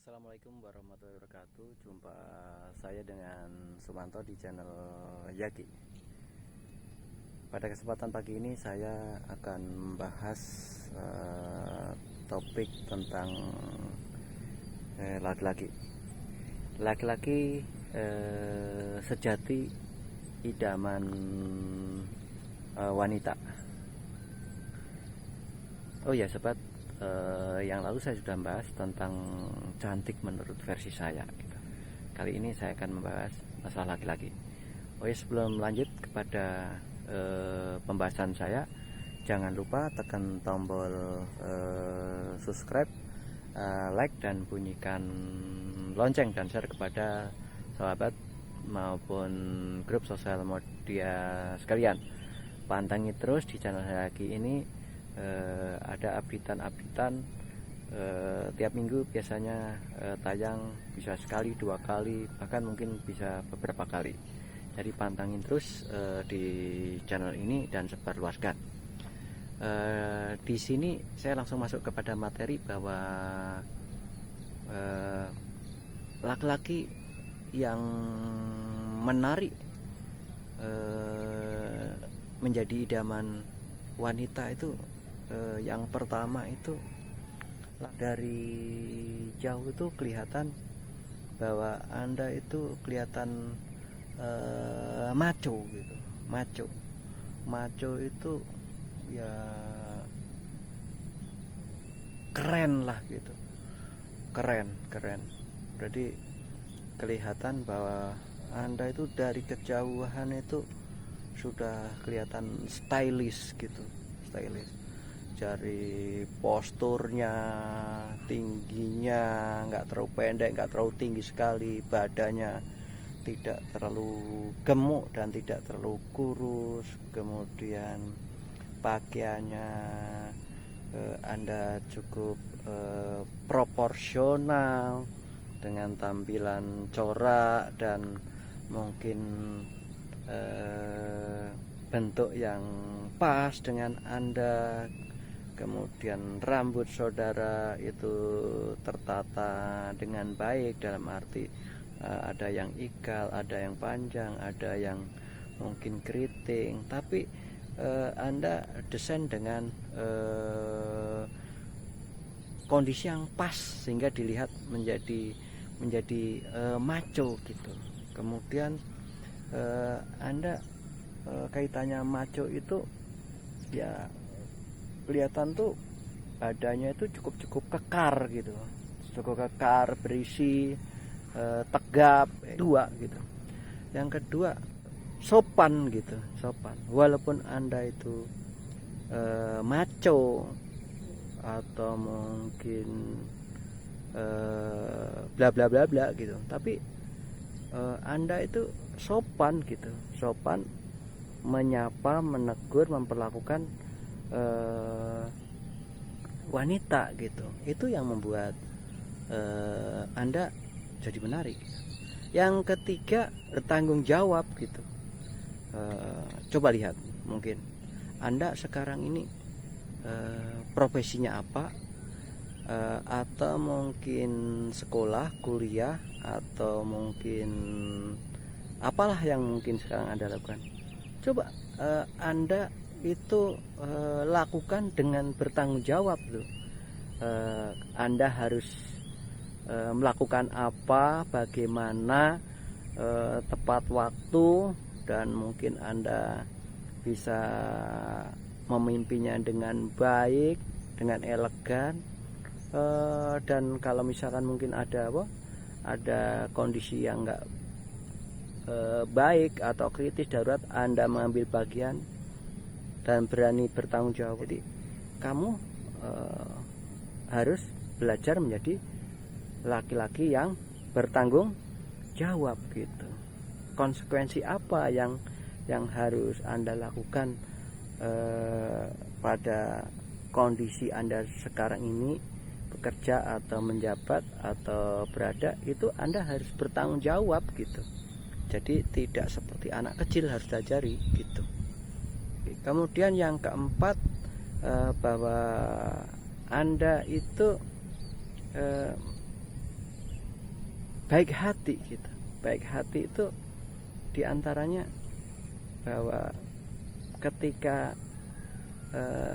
Assalamualaikum warahmatullahi wabarakatuh. Jumpa saya dengan Sumanto di channel Yaki. Pada kesempatan pagi ini saya akan membahas topik tentang laki-laki. Laki-laki sejati idaman wanita. Oh ya sobat, yang lalu saya sudah membahas tentang cantik menurut versi saya gitu. Kali ini saya akan membahas masalah laki-laki. Oh ya, sebelum lanjut kepada pembahasan saya, jangan lupa tekan tombol subscribe, like, dan bunyikan lonceng dan share kepada sahabat maupun grup sosial media sekalian. Pantengin terus di channel saya lagi ini. Ada updatean tiap minggu, biasanya tayang bisa sekali, 2 kali, bahkan mungkin bisa beberapa kali. Jadi pantangin terus di channel ini dan sebarluaskan. Di sini saya langsung masuk kepada materi bahwa laki-laki yang menarik menjadi idaman wanita itu, yang pertama itu dari jauh itu kelihatan bahwa Anda itu kelihatan maco gitu. Maco itu ya keren lah gitu. Keren. Berarti kelihatan bahwa Anda itu dari kejauhan itu sudah kelihatan stylish gitu. Dari posturnya, tingginya nggak terlalu pendek, nggak terlalu tinggi sekali, badannya tidak terlalu gemuk dan tidak terlalu kurus, kemudian pakaiannya Anda cukup proporsional dengan tampilan corak dan mungkin bentuk yang pas dengan Anda. Kemudian rambut saudara itu tertata dengan baik, dalam arti ada yang ikal, ada yang panjang, ada yang mungkin keriting, tapi Anda desain dengan kondisi yang pas sehingga dilihat menjadi maco gitu. Kemudian Anda kaitannya maco itu ya kelihatan tuh badannya itu cukup kekar gitu, berisi, tegap. Dua gitu. Yang kedua, sopan gitu, walaupun Anda itu maco atau mungkin bla bla bla bla gitu, tapi Anda itu sopan gitu, menyapa, menegur, memperlakukan wanita gitu. Itu yang membuat Anda jadi menarik. Yang ketiga, bertanggung jawab gitu. Coba lihat, mungkin Anda sekarang ini profesinya apa, atau mungkin sekolah, kuliah, atau mungkin apalah yang mungkin sekarang Anda lakukan. Coba Anda itu lakukan dengan bertanggung jawab loh. Anda harus melakukan apa, bagaimana, tepat waktu, dan mungkin Anda bisa memimpinnya dengan baik, dengan elegan, dan kalau misalkan mungkin ada kondisi yang enggak baik atau kritis, darurat, Anda mengambil bagian dan berani bertanggung jawab. Jadi kamu harus belajar menjadi laki-laki yang bertanggung jawab gitu. Konsekuensi apa yang harus Anda lakukan pada kondisi Anda sekarang ini, bekerja atau menjabat atau berada, itu Anda harus bertanggung jawab gitu. Jadi tidak seperti anak kecil, harus diajari gitu. Kemudian yang keempat, bahwa Anda itu baik hati gitu. Baik hati itu diantaranya bahwa ketika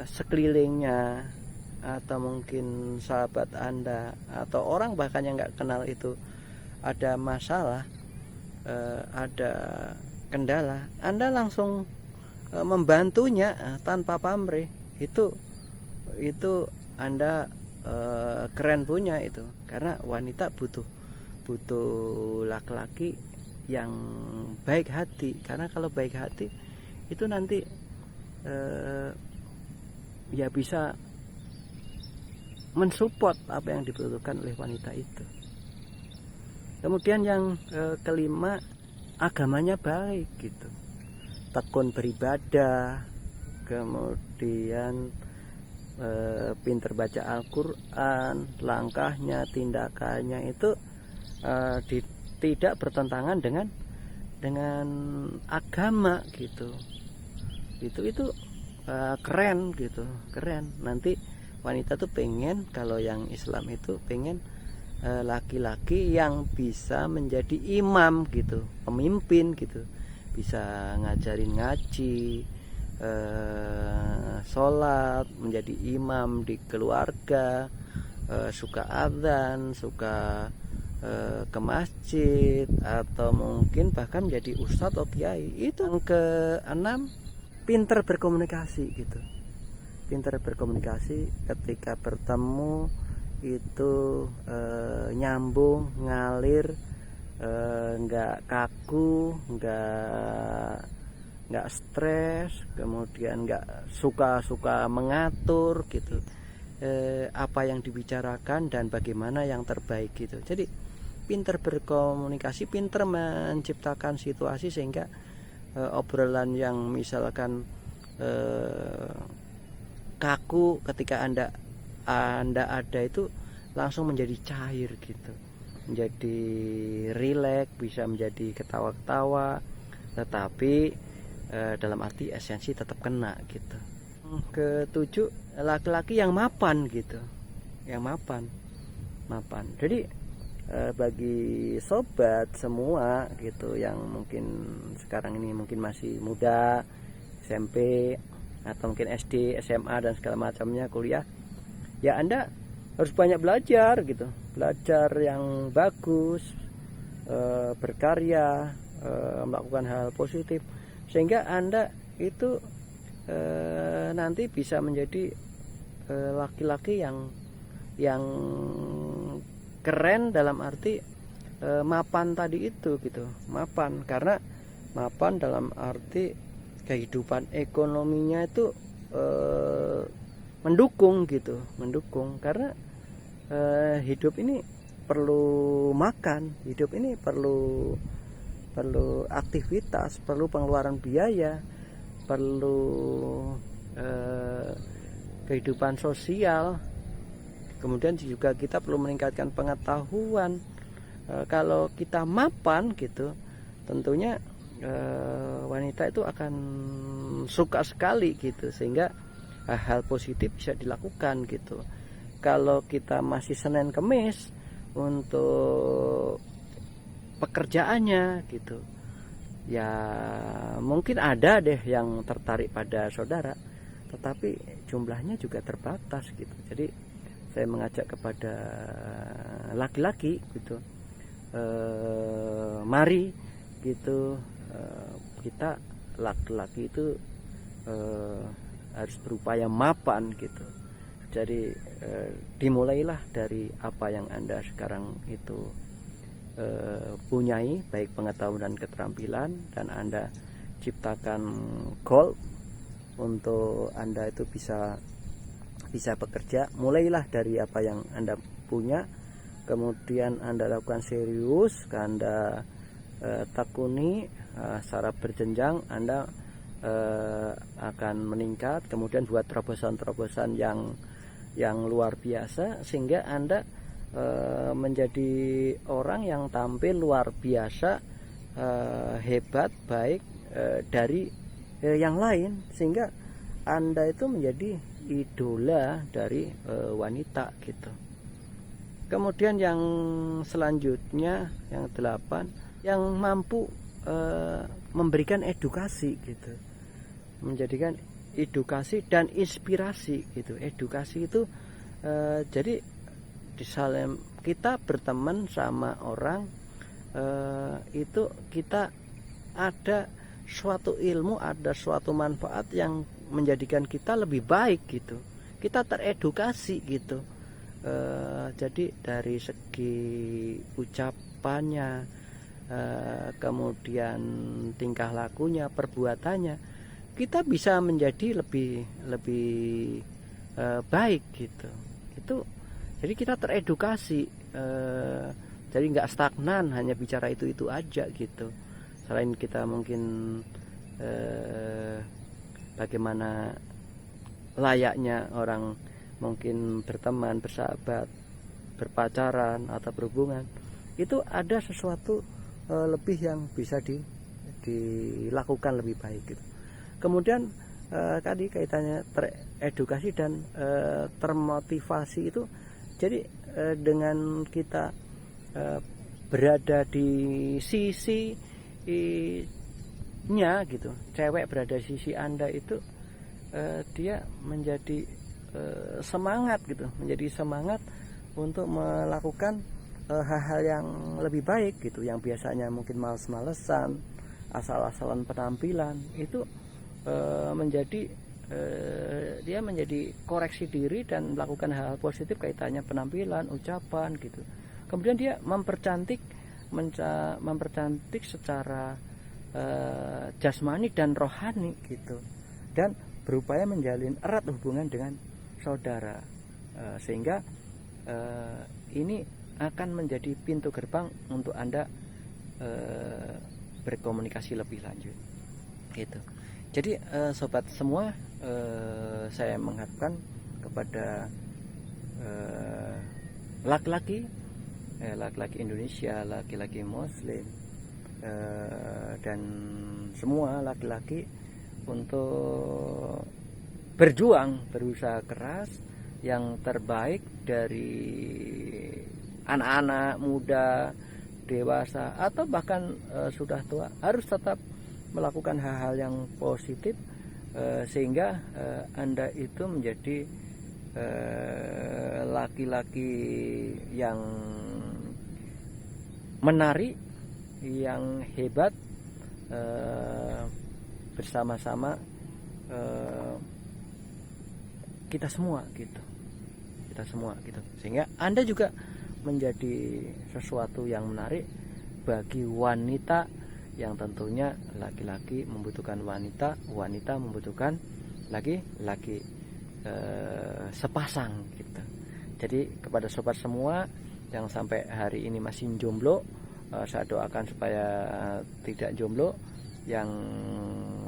sekelilingnya atau mungkin sahabat Anda atau orang bahkan yang nggak kenal itu ada masalah, ada kendala, Anda langsung membantunya tanpa pamrih. Itu Anda keren punya itu, karena wanita butuh laki-laki yang baik hati. Karena kalau baik hati itu nanti ya bisa mensupport apa yang dibutuhkan oleh wanita itu. Kemudian yang kelima, agamanya baik gitu, tekun beribadah, kemudian pinter baca Al-Quran, langkahnya, tindakannya itu tidak bertentangan dengan agama gitu. Itu keren gitu, keren. Nanti wanita tuh pengen, kalau yang Islam itu pengen laki-laki yang bisa menjadi imam gitu, pemimpin gitu, bisa ngajarin ngaji, sholat, menjadi imam di keluarga, suka adzan, suka ke masjid, atau mungkin bahkan menjadi ustadz atau kiai. Itu yang keenam, pinter berkomunikasi gitu. Pinter berkomunikasi, ketika bertemu itu nyambung, ngalir, nggak kaku, nggak stres, kemudian nggak suka mengatur gitu, apa yang dibicarakan dan bagaimana yang terbaik gitu. Jadi pinter berkomunikasi, pinter menciptakan situasi sehingga obrolan yang misalkan kaku, ketika anda ada itu langsung menjadi cair gitu, menjadi rileks, bisa menjadi ketawa-ketawa, tetapi dalam arti esensi tetap kena gitu. Ketujuh, laki-laki yang mapan gitu, yang mapan. Jadi bagi sobat semua gitu yang mungkin sekarang ini mungkin masih muda, SMP atau mungkin SD, SMA dan segala macamnya, kuliah, ya Anda harus banyak belajar gitu, belajar yang bagus, berkarya, melakukan hal positif, sehingga Anda itu nanti bisa menjadi laki-laki yang keren dalam arti mapan tadi itu gitu. Mapan, karena mapan dalam arti kehidupan ekonominya itu mendukung gitu, mendukung, karena hidup ini perlu makan, hidup ini perlu aktivitas, perlu pengeluaran biaya, perlu kehidupan sosial, kemudian juga kita perlu meningkatkan pengetahuan. Kalau kita mapan gitu, tentunya wanita itu akan suka sekali gitu, sehingga hal positif bisa dilakukan gitu. Kalau kita masih Senin Kemis untuk pekerjaannya gitu, ya mungkin ada deh yang tertarik pada saudara, tetapi jumlahnya juga terbatas gitu. Jadi saya mengajak kepada laki-laki gitu, mari gitu, kita laki-laki itu harus berupaya mapan gitu. Jadi dimulailah dari apa yang Anda sekarang itu punyai, baik pengetahuan dan keterampilan, dan Anda ciptakan goal untuk Anda itu bisa bekerja. Mulailah dari apa yang Anda punya, kemudian Anda lakukan serius, Anda tekuni secara berjenjang, Anda akan meningkat, kemudian buat terobosan-terobosan yang luar biasa, sehingga Anda menjadi orang yang tampil luar biasa, hebat, baik dari yang lain, sehingga Anda itu menjadi idola dari wanita gitu. Kemudian yang selanjutnya yang 8, yang mampu memberikan edukasi gitu, menjadikan edukasi dan inspirasi gitu. Edukasi itu jadi misalnya kita berteman sama orang, itu kita ada suatu ilmu, ada suatu manfaat yang menjadikan kita lebih baik gitu, kita teredukasi gitu. Jadi dari segi ucapannya, kemudian tingkah lakunya, perbuatannya, kita bisa menjadi lebih baik gitu. Itu jadi kita teredukasi, jadi nggak stagnan hanya bicara itu aja gitu. Selain kita mungkin bagaimana layaknya orang mungkin berteman, bersahabat, berpacaran atau berhubungan, itu ada sesuatu lebih yang bisa dilakukan lebih baik gitu. Kemudian tadi kaitannya teredukasi dan termotivasi itu, jadi dengan kita berada di sisi nya gitu, cewek berada di sisi Anda itu, dia menjadi semangat gitu, menjadi semangat untuk melakukan hal-hal yang lebih baik gitu, yang biasanya mungkin males-malesan, asal-asalan penampilan, itu menjadi dia menjadi koreksi diri dan melakukan hal-hal positif kaitannya penampilan, ucapan gitu. Kemudian dia mempercantik secara jasmani dan rohani gitu, dan berupaya menjalin erat hubungan dengan saudara, sehingga ini akan menjadi pintu gerbang untuk Anda berkomunikasi lebih lanjut gitu. Jadi sobat semua, saya mengharapkan kepada laki-laki Indonesia, laki-laki Muslim, dan semua laki-laki untuk berusaha keras yang terbaik dari anak-anak muda, dewasa, atau bahkan sudah tua, harus tetap melakukan hal-hal yang positif, sehingga Anda itu menjadi laki-laki yang menarik, yang hebat, bersama-sama kita semua gitu, sehingga Anda juga menjadi sesuatu yang menarik bagi wanita, yang tentunya laki-laki membutuhkan wanita, wanita membutuhkan laki-laki sepasang gitu. Jadi kepada sobat semua yang sampai hari ini masih jomblo, saya doakan supaya tidak jomblo. Yang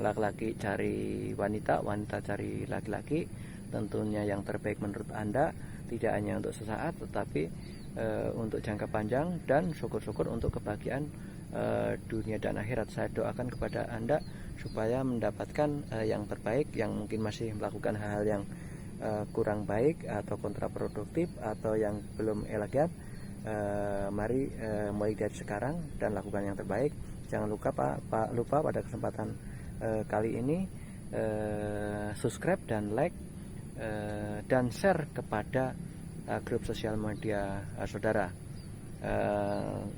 laki-laki cari wanita, wanita cari laki-laki, tentunya yang terbaik menurut Anda, tidak hanya untuk sesaat tetapi untuk jangka panjang, dan syukur-syukur untuk kebahagiaan dunia dan akhirat. Saya doakan kepada Anda supaya mendapatkan yang terbaik. Yang mungkin masih melakukan hal-hal yang kurang baik atau kontraproduktif atau yang belum elegan, mari mulai dari sekarang dan lakukan yang terbaik. Jangan lupa pada kesempatan kali ini subscribe dan like dan share kepada grup sosial media saudara.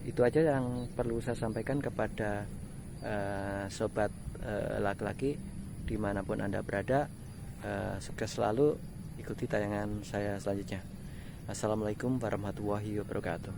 Itu aja yang perlu saya sampaikan kepada sobat laki-laki dimanapun Anda berada. Sukses selalu, ikuti tayangan saya selanjutnya. Assalamualaikum warahmatullahi wabarakatuh.